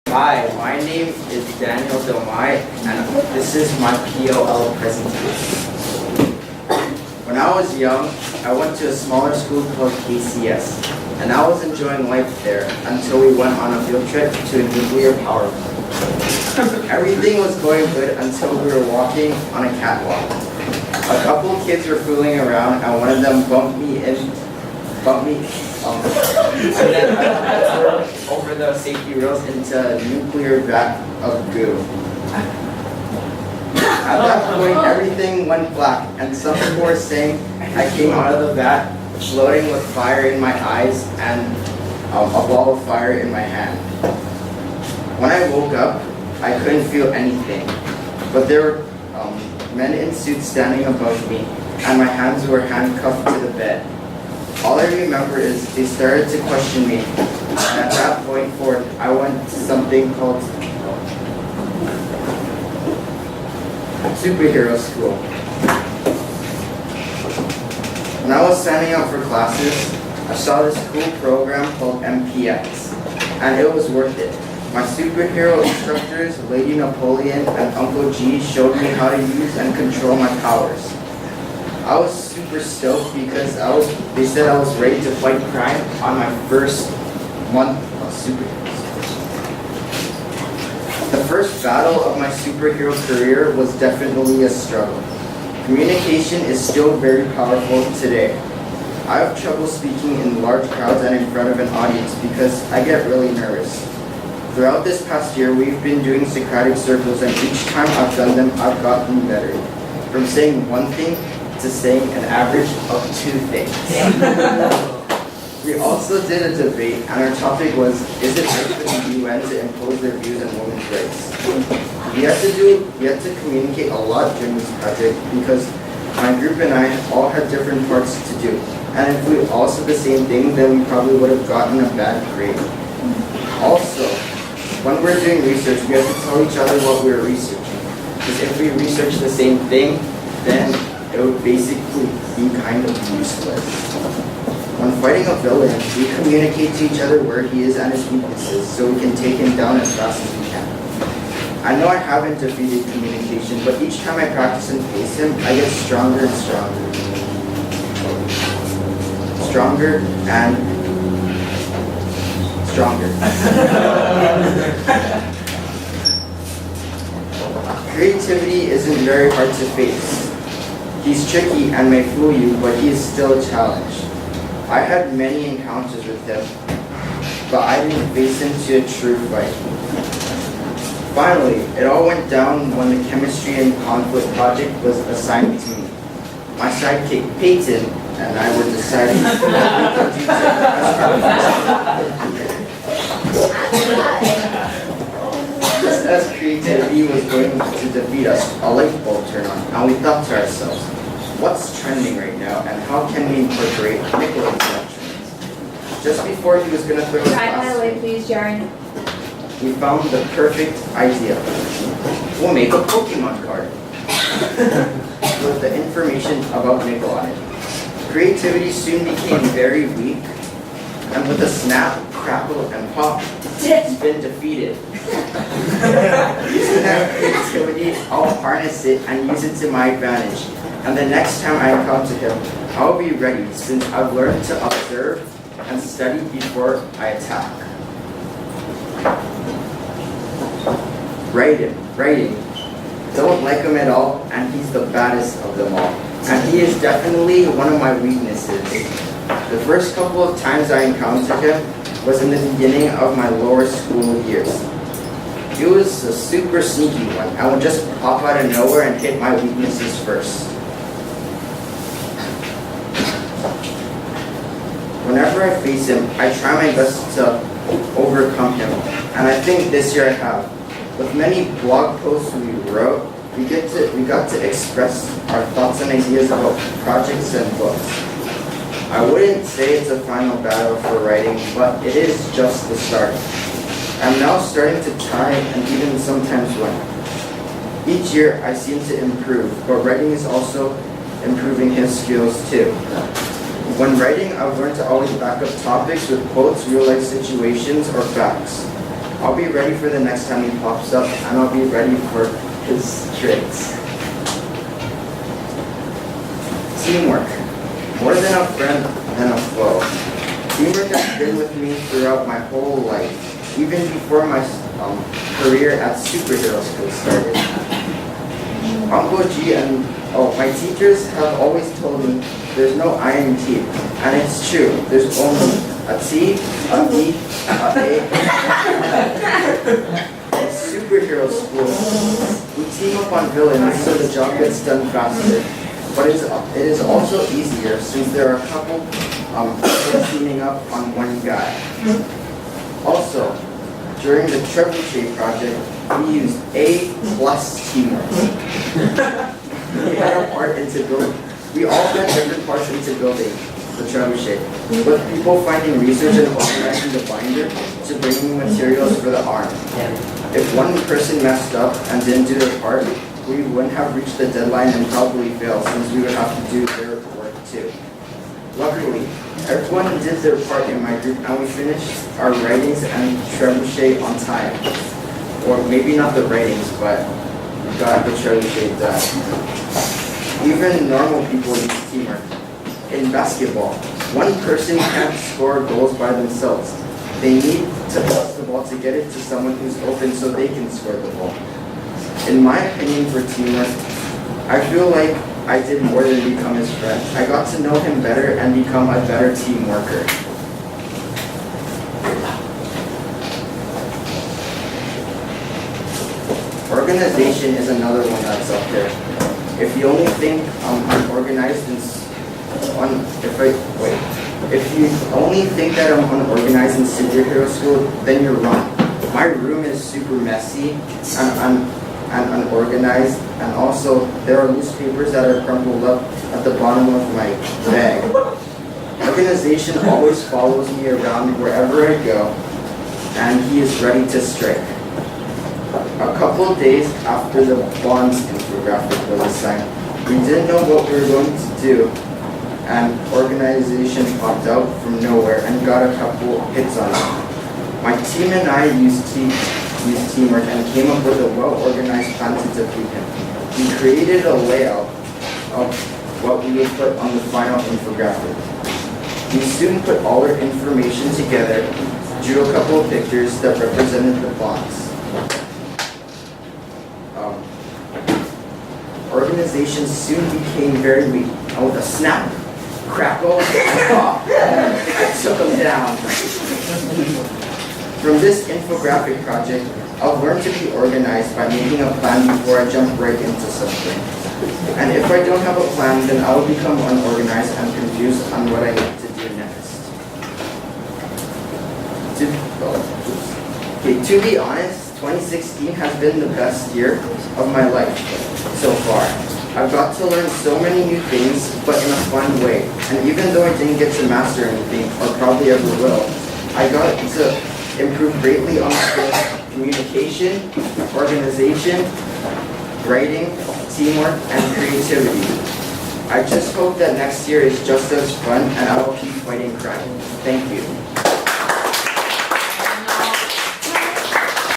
Hi, my name is Daniel Domai, and this is my POL presentation. When I was young, I went to a smaller school called KCS, and I was enjoying life there until we went on a field trip to a nuclear power plant. Everything was going good until we were walking on a catwalk. A couple of kids were fooling around, and one of them bumped me, and then I fell over the safety rails into a nuclear vat of goo. At that point, everything went black, and some people were saying I came out of the vat floating with fire in my eyes and a ball of fire in my hand. When I woke up, I couldn't feel anything, but there were men in suits standing above me, and my hands were handcuffed to the bed. All I remember is they started to question me, and at that point forth, I went to something called superhero school. When I was signing up for classes, I saw this cool program called MPX, and it was worth it. My superhero instructors, Lady Napoleon and Uncle G, showed me how to use and control my powers. I was super stoked because they said I was ready to fight crime on my first month of superheroes. The first battle of my superhero career was definitely a struggle. Communication is still very powerful today. I have trouble speaking in large crowds and in front of an audience because I get really nervous. Throughout this past year, we've been doing Socratic circles, and each time I've done them, I've gotten better. From saying one thing to saying an average of 2 things. We also did a debate, and our topic was, is it right for the UN to impose their views on women's rights? We had to communicate a lot during this project because my group and I all had different parts to do. And if we all said the same thing, then we probably would have gotten a bad grade. Also, when we're doing research, we have to tell each other what we're researching. Because if we research the same thing, then it would basically be kind of useless. When fighting a villain, we communicate to each other where he is and his weaknesses so we can take him down as fast as we can. I know I haven't defeated communication, but each time I practice and face him, I get stronger and stronger. Stronger and stronger. Creativity isn't very hard to face. He's tricky and may fool you, but he is still a challenge. I had many encounters with him, but I didn't face him to a true fight. Finally, it all went down when the chemistry and conflict project was assigned to me. My sidekick Peyton and I were deciding what we could do just as creativity was going to defeat us, a light bulb turned on, and we thought to ourselves, what's trending right now, and how can we incorporate nickel into that trend? Just before he was going to throw his Try my way, please, Jaren. we found the perfect idea. We'll make a Pokemon card with the information about nickel on it. Creativity soon became very weak, and with a snap, crackle, and pop, it's been defeated. Using that creativity, I'll harness it and use it to my advantage. And the next time I encounter him, I'll be ready since I've learned to observe and study before I attack. Writing. Don't like him at all, and he's the baddest of them all. And he is definitely one of my weaknesses. The first couple of times I encountered him was in the beginning of my lower school years. He was a super sneaky one, and would just pop out of nowhere and hit my weaknesses first. Whenever I face him, I try my best to overcome him, and I think this year I have. With many blog posts we wrote, we got to express our thoughts and ideas about projects and books. I wouldn't say it's a final battle for writing, but it is just the start. I'm now starting to try and even sometimes win. Each year I seem to improve, but writing is also improving his skills too. When writing, I've learned to always back up topics with quotes, real-life situations, or facts. I'll be ready for the next time he pops up, and I'll be ready for his tricks. Teamwork. More than a friend than a foe. Teamwork has been with me throughout my whole life, even before my career at superhero school started. Uncle G and my teachers have always told me there's no I in team, and it's true. There's only a T, a E, a A. In superhero school, we team up on villains so the job gets done faster. But it is also easier since there are a couple people teaming up on one guy. Also, during the Trebuchet project, we used A+ teamwork. We all had different parts into building the Trebuchet, with people finding research and organizing the binder to bringing materials for the arm. If one person messed up and didn't do their part, we wouldn't have reached the deadline and probably fail since we would have to do their work too. Luckily, everyone did their part in my group and we finished our writings and Trebuchet on time. Or maybe not the writings, but we got the Trebuchet done. Even normal people use teamwork. In basketball, one person can't score goals by themselves. They need to pass the ball to get it to someone who's open so they can score the ball. In my opinion for teamwork, I feel like I did more than become his friend. I got to know him better and become a better team worker. Organization is another one that's up there. If you only think I'm organized if you only think that I'm unorganized in superhero school, then you're wrong. My room is super messy and unorganized, and also there are loose papers that are crumpled up at the bottom of my bag. Organization always follows me around wherever I go, and he is ready to strike. A couple days after the bonds infographic was assigned, we didn't know what we were going to do, and organization popped out from nowhere and got a couple hits on it. My team and I used teamwork and came up with a well-organized plan to defeat him. We created a layout of what we would put on the final infographic. We soon put all our information together, drew a couple of pictures that represented the bonds. Organization soon became very weak, and with a snap, crackle, and pop, I took them down. From this infographic project, I'll learn to be organized by making a plan before I jump right into something. And if I don't have a plan, then I will become unorganized and confused on what I need to do next. To be honest, 2016 has been the best year of my life so far. I've got to learn so many new things, but in a fun way. And even though I didn't get to master anything, or probably ever will, I got to improve greatly on skills, communication, organization, writing, teamwork, and creativity. I just hope that next year is just as fun and I will keep fighting crime. Thank you.